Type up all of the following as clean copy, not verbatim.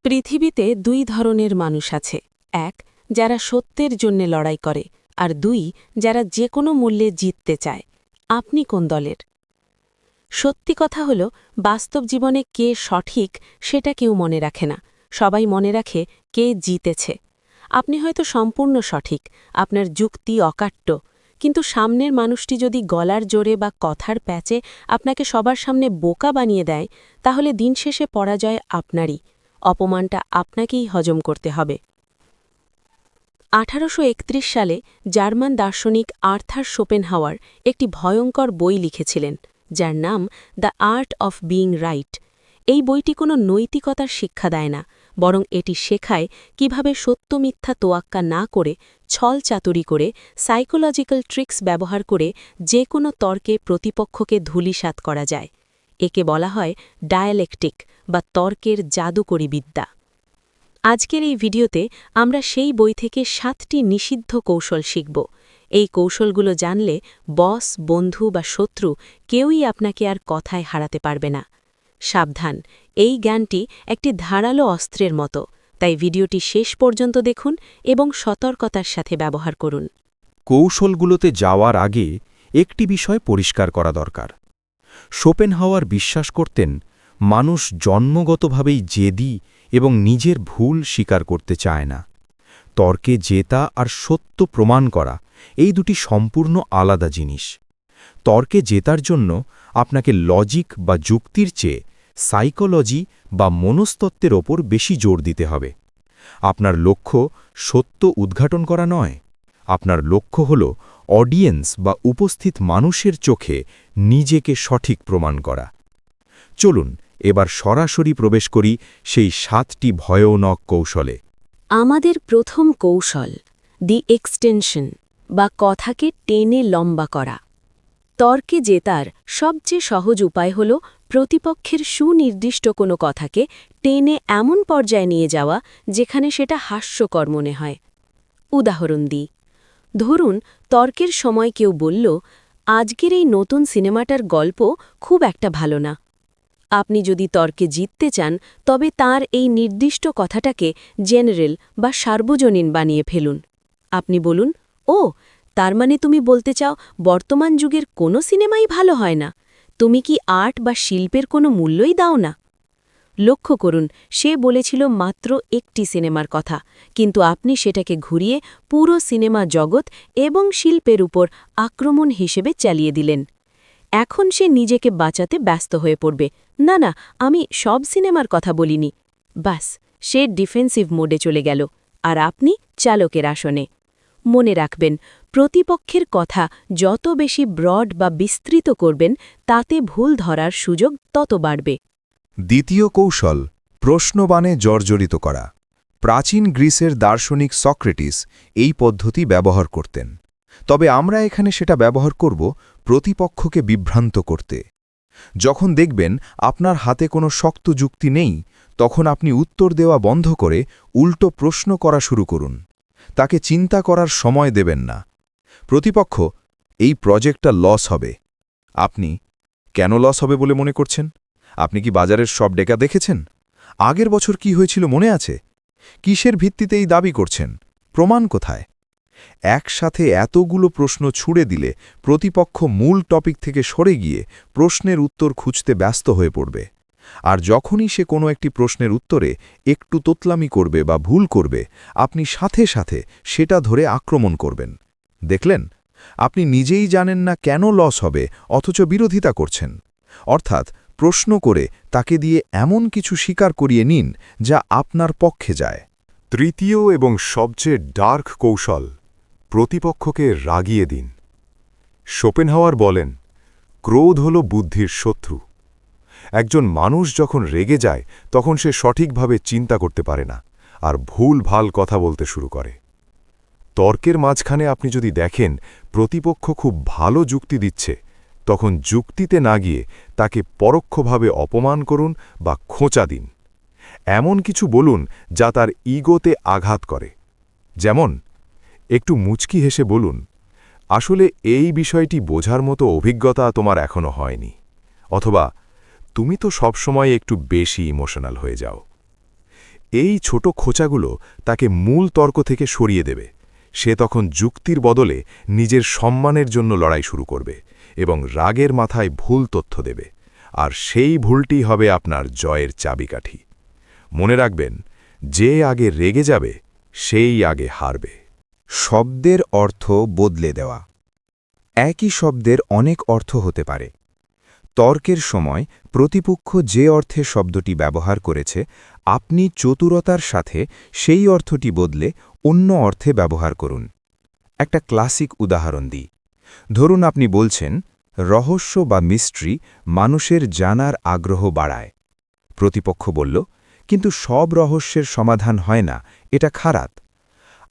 পৃথিবীতে দুই ধরনের মানুষ আছে, এক যারা সত্যের জন্যে লড়াই করে, আর দুই যারা যে কোনো মূল্যে জিততে চায়। আপনি কোন দলের? সত্যি কথা হল, বাস্তব জীবনে কে সঠিক সেটা কেউ মনে রাখে না, সবাই মনে রাখে কে জিতেছে। আপনি হয়তো সম্পূর্ণ সঠিক, আপনার যুক্তি অকাট্য, কিন্তু সামনের মানুষটি যদি গলার জোরে বা কথার প্যাচে আপনাকে সবার সামনে বোকা বানিয়ে দেয়, তাহলে দিন শেষে পরাজয় আপনারই, অপমানটা আপনাকেই হজম করতে হবে। 1831 সালে জার্মান দার্শনিক আর্থার শোপেনহাওয়ার একটি ভয়ঙ্কর বই লিখেছিলেন, যার নাম the art of being right. এই বইটি কোনো নৈতিকতার শিক্ষা দেয় না, বরং এটি শেখায় কিভাবে সত্য মিথ্যা তোয়াক্কা না করে, ছল চাতুরি করে, সাইকোলজিক্যাল ট্রিক্স ব্যবহার করে যে কোনো তর্কে প্রতিপক্ষকে ধূলিসাৎ করা যায়। একে বলা হয় ডায়ালেকটিক বা তর্কের জাদুকরী বিদ্যা। আজকের এই ভিডিওতে আমরা সেই বই থেকে 7টি নিষিদ্ধ কৌশল শিখব। এই কৌশলগুলো জানলে বস, বন্ধু বা শত্রু কেউই আপনাকে আর কথায় হারাতে পারবে না। সাবধান, এই জ্ঞানটি একটি ধারালো অস্ত্রের মতো, তাই ভিডিওটি শেষ পর্যন্ত দেখুন এবং সতর্কতার সাথে ব্যবহার করুন। কৌশলগুলোতে যাওয়ার আগে একটি বিষয় পরিষ্কার করা দরকার। শোপেনহাওয়ার বিশ্বাস করতেন, মানুষ জন্মগতভাবেই জেদি এবং নিজের ভুল স্বীকার করতে চায় না। তর্কে জেতা আর সত্য প্রমাণ করা এই দুটি সম্পূর্ণ আলাদা জিনিস। তর্কে জেতার জন্য আপনাকে লজিক বা যুক্তির চেয়ে সাইকোলজি বা মনস্তত্ত্বের ওপর বেশি জোর দিতে হবে। আপনার লক্ষ্য সত্য উদ্ঘাটন করা নয়, আপনার লক্ষ্য হল অডিয়েন্স বা উপস্থিত মানুষের চোখে নিজেকে সঠিক প্রমাণ করা। চলুন এবার সরাসরি প্রবেশ করি সেই 7টি ভয়ানক কৌশলে। আমাদের প্রথম কৌশল, দি এক্সটেনশন বা কথাকে টেনে লম্বা করা। তর্কে জেতার সবচেয়ে সহজ উপায় হল প্রতিপক্ষের সুনির্দিষ্ট কোনো কথাকে টেনে এমন পর্যায়ে নিয়ে যাওয়া যেখানে সেটা হাস্যকর মনে হয়। উদাহরণ দিই, ধরুন তর্কের সময় কেউ বলল, আজকের এই নতুন সিনেমাটার গল্প খুব একটা ভালো না। আপনি যদি তর্কে জিততে চান, তবে তার এই নির্দিষ্ট কথাটাকে জেনারেল বা সার্বজনীন বানিয়ে ফেলুন। আপনি বলুন, ও, তার মানে তুমি বলতে চাও বর্তমান যুগের কোনো সিনেমাই ভালো হয় না? তুমি কি আর্ট বা শিল্পের কোনো মূল্যই দাও না? লক্ষ্য করুন, সে বলেছিল মাত্র একটি সিনেমার কথা, কিন্তু আপনি সেটাকে ঘুরিয়ে পুরো সিনেমা জগৎ এবং শিল্পের উপর আক্রমণ হিসেবে চালিয়ে দিলেন। এখন সে নিজেকে বাঁচাতে ব্যস্ত হয়ে পড়বে, না না, আমি সব সিনেমার কথা বলিনি। ব্যাস, সে ডিফেন্সিভ মোডে চলে গেল, আর আপনি চালকের আসনে। মনে রাখবেন, প্রতিপক্ষের কথা যত বেশি ব্রড বা বিস্তৃত করবেন, তাতে ভুল ধরার সুযোগ তত বাড়বে। দ্বিতীয় কৌশল, প্রশ্নবাণে জর্জরিত করা। প্রাচীন গ্রিসের দার্শনিক সক্রেটিস এই পদ্ধতি ব্যবহার করতেন, তবে আমরা এখানে সেটা ব্যবহার করব প্রতিপক্ষকে বিভ্রান্ত করতে। যখন দেখবেন আপনার হাতে কোনো শক্ত যুক্তি নেই, তখন আপনি উত্তর দেওয়া বন্ধ করে উল্টো প্রশ্ন করা শুরু করুন। তাকে চিন্তা করার সময় দেবেন না। প্রতিপক্ষ, এই প্রজেক্টটা লস হবে। আপনি, কেন লস হবে বলে মনে করছেন? আপনি কি বাজারের সব ডেটা দেখেছেন? আগের বছর কি হয়েছিল মনে আছে? কিসের ভিত্তিতে এই দাবি করছেন? প্রমাণ কোথায়? একসাথে এতগুলো প্রশ্ন ছুড়ে দিলে প্রতিপক্ষ মূল টপিক থেকে সরে গিয়ে প্রশ্নের উত্তর খুঁজতে ব্যস্ত হয়ে পড়বে। আর যখনই সে কোনো একটি প্রশ্নের উত্তরে একটু তোতলামি করবে বা ভুল করবে, আপনি সাথে সাথে সেটা ধরে আক্রমণ করবেন। দেখলেন, আপনি নিজেই জানেন না কেন লস হবে, অথচ বিরোধিতা করছেন। অর্থাৎ প্রশ্ন করে তাকে দিয়ে এমন কিছু স্বীকার করিয়ে নিন যা আপনার পক্ষে যায়। তৃতীয় এবং সবচেয়ে ডার্ক কৌশল, প্রতিপক্ষকে রাগিয়ে দিন। শোপেনহাওয়ার বলেন, ক্রোধ হল বুদ্ধির শত্রু। একজন মানুষ যখন রেগে যায়, তখন সে সঠিকভাবে চিন্তা করতে পারে না আর ভুল-ভাল কথা বলতে শুরু করে। তর্কের মাঝখানে আপনি যদি দেখেন প্রতিপক্ষ খুব ভালো যুক্তি দিচ্ছে, তখন যুক্তিতে না গিয়ে তাকে পরোক্ষভাবে অপমান করুন বা খোঁচা দিন। এমন কিছু বলুন যা তার ইগোতে আঘাত করে। যেমন, একটু মুচকি হেসে বলুন, আসলে এই বিষয়টি বোঝার মতো অভিজ্ঞতা তোমার এখনো হয়নি, অথবা তুমি তো সবসময় একটু বেশি ইমোশনাল হয়ে যাও। এই ছোট খোঁচাগুলো তাকে মূল তর্ক থেকে সরিয়ে দেবে। সে তখন যুক্তির বদলে নিজের সম্মানের জন্য লড়াই শুরু করবে এবং রাগের মাথায় ভুল তথ্য দেবে, আর সেই ভুলটি হবে আপনার জয়ের চাবিকাঠি। মনে রাখবেন, যে আগে রেগে যাবে সেই আগে হারবে। শব্দের অর্থ বদলে দেওয়া। একই শব্দের অনেক অর্থ হতে পারে। তর্কের সময় প্রতিপক্ষ যে অর্থে শব্দটি ব্যবহার করেছে, আপনি চতুরতার সাথে সেই অর্থটি বদলে অন্য অর্থে ব্যবহার করুন। একটা ক্লাসিক উদাহরণ দিই। ধরুন আপনি বলছেন, রহস্য বা মিস্ট্রি মানুষের জানার আগ্রহ বাড়ায়। প্রতিপক্ষ বলল, কিন্তু সব রহস্যের সমাধান হয় না, এটা খারাপ।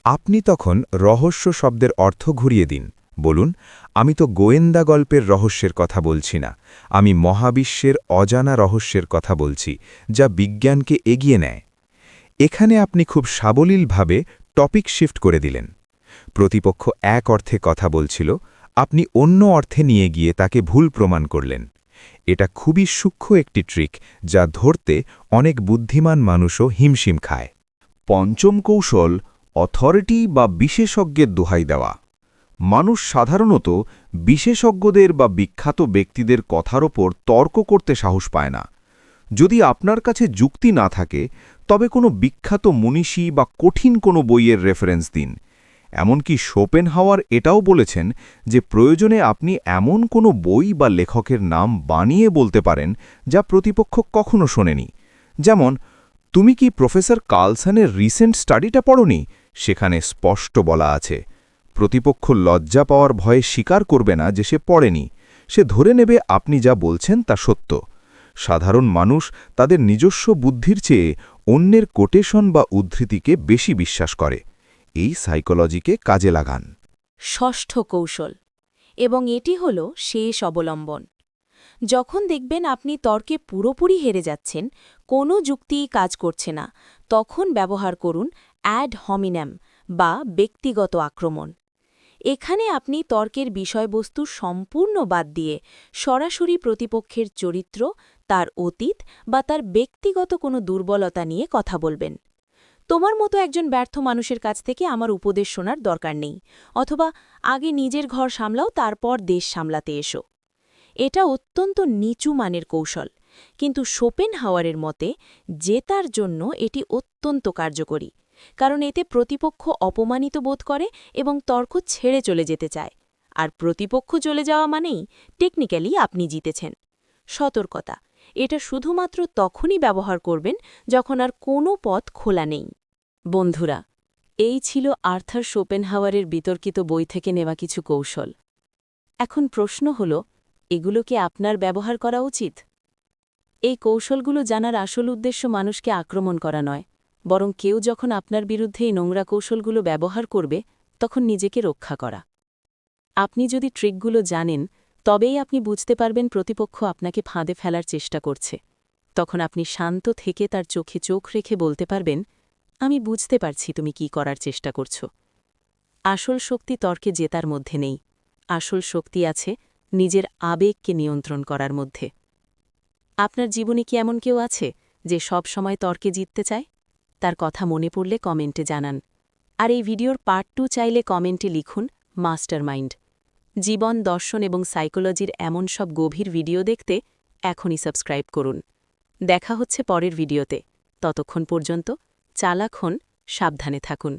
আপনি তখন রহস্য শব্দের অর্থ ঘুরিয়ে দিন। বলুন, আমি তো গোয়েন্দা গল্পের রহস্যের কথা বলছি না, আমি মহাবিশ্বের অজানা রহস্যের কথা বলছি, যা বিজ্ঞানকে এগিয়ে নেয়। এখানে আপনি খুব সাবলীলভাবে টপিক শিফট করে দিলেন। প্রতিপক্ষ এক অর্থে কথা বলছিল, আপনি অন্য অর্থে নিয়ে গিয়ে তাকে ভুল প্রমাণ করলেন। এটা খুবই সূক্ষ্ম একটি ট্রিক, যা ধরতে অনেক বুদ্ধিমান মানুষও হিমশিম খায়। পঞ্চম কৌশল, অথরিটি বা বিশেষজ্ঞের দোহাই দেওয়া। মানুষ সাধারণত বিশেষজ্ঞদের বা বিখ্যাত ব্যক্তিদের কথার ওপর তর্ক করতে সাহস পায় না। যদি আপনার কাছে যুক্তি না থাকে, তবে কোনো বিখ্যাত মনীষী বা কঠিন কোনো বইয়ের রেফারেন্স দিন। এমনকি শোপেনহাওয়ার এটাও বলেছেন যে প্রয়োজনে আপনি এমন কোনো বই বা লেখকের নাম বানিয়ে বলতে পারেন যা প্রতিপক্ষ কখনো শোনেনি। যেমন, তুমি কি প্রফেসর কার্লসনের রিসেন্ট স্টাডিটা পড়নি? সেখানে স্পষ্ট বলা আছে। প্রতিপক্ষ লজ্জা পাওয়ার ভয়ে স্বীকার করবে না যে সে পড়েনি। সে ধরে নেবে আপনি যা বলছেন তা সত্য। সাধারণ মানুষ তাদের নিজস্ব বুদ্ধির চেয়ে অন্যের কোটেশন বা উদ্ধৃতিকে বেশি বিশ্বাস করে। এই সাইকোলজিকে কাজে লাগান। ষষ্ঠ কৌশল, এবং এটি হল শেষ অবলম্বন। যখন দেখবেন আপনি তর্কে পুরোপুরি হেরে যাচ্ছেন, কোনো যুক্তিই কাজ করছে না, তখন ব্যবহার করুন অ্যাড হমিনেম বা ব্যক্তিগত আক্রমণ। এখানে আপনি তর্কের বিষয়বস্তু সম্পূর্ণ বাদ দিয়ে সরাসরি প্রতিপক্ষের চরিত্র, তার অতীত বা তার ব্যক্তিগত কোনো দুর্বলতা নিয়ে কথা বলবেন। তোমার মতো একজন ব্যর্থ মানুষের কাছ থেকে আমার উপদেশ শোনার দরকার নেই, অথবা আগে নিজের ঘর সামলাও, তারপর দেশ সামলাতে এসো। এটা অত্যন্ত নিচু মানের কৌশল, কিন্তু শোপেনহাওয়ারের মতে জেতার জন্য এটি অত্যন্ত কার্যকরী, কারণ এতে প্রতিপক্ষ অপমানিত বোধ করে এবং তর্ক ছেড়ে চলে যেতে চায়, আর প্রতিপক্ষ চলে যাওয়া মানেই টেকনিক্যালি আপনি জিতেছেন। সতর্কতা, এটা শুধুমাত্র তখনই ব্যবহার করবেন যখন আর কোনো পথ খোলা নেই। বন্ধুরা, এই ছিল আর্থার শোপেনহাওয়ারের বিতর্কিত বই থেকে নেওয়া কিছু কৌশল। এখন প্রশ্ন হল, এগুলো কি আপনার ব্যবহার করা উচিত? এই কৌশলগুলো জানার আসল উদ্দেশ্য মানুষকে আক্রমণ করা নয়, বরং কেউ যখন আপনার বিরুদ্ধে এই নোংরা কৌশলগুলো ব্যবহার করবে, তখন নিজেকে রক্ষা করা। আপনি যদি ট্রিকগুলো জানেন, তবেই আপনি বুঝতে পারবেন প্রতিপক্ষ আপনাকে ফাঁদে ফেলার চেষ্টা করছে। তখন আপনি শান্ত থেকে তার চোখে চোখ রেখে বলতে পারবেন, আমি বুঝতে পারছি তুমি কি করার চেষ্টা করছো। আসল শক্তি তর্কে জেতার মধ্যে নেই, আসল শক্তি আছে নিজের আবেগকে নিয়ন্ত্রণ করার মধ্যে। আপনার জীবনে কি এমন কেউ আছে যে সব সময় তর্কে জিততে চায়? তার কথা মনে পড়লে কমেন্টে জানান। আর এই ভিডিওর পার্ট 2 চাইলে কমেন্টে লিখুন মাস্টারমাইন্ড। জীবন, দর্শন এবং সাইকোলজির এমন সব গভীর ভিডিও দেখতে এখনই সাবস্ক্রাইব করুন। দেখা হচ্ছে পরের ভিডিওতে। ততক্ষণ পর্যন্ত চালাক হন, সাবধানে থাকুন।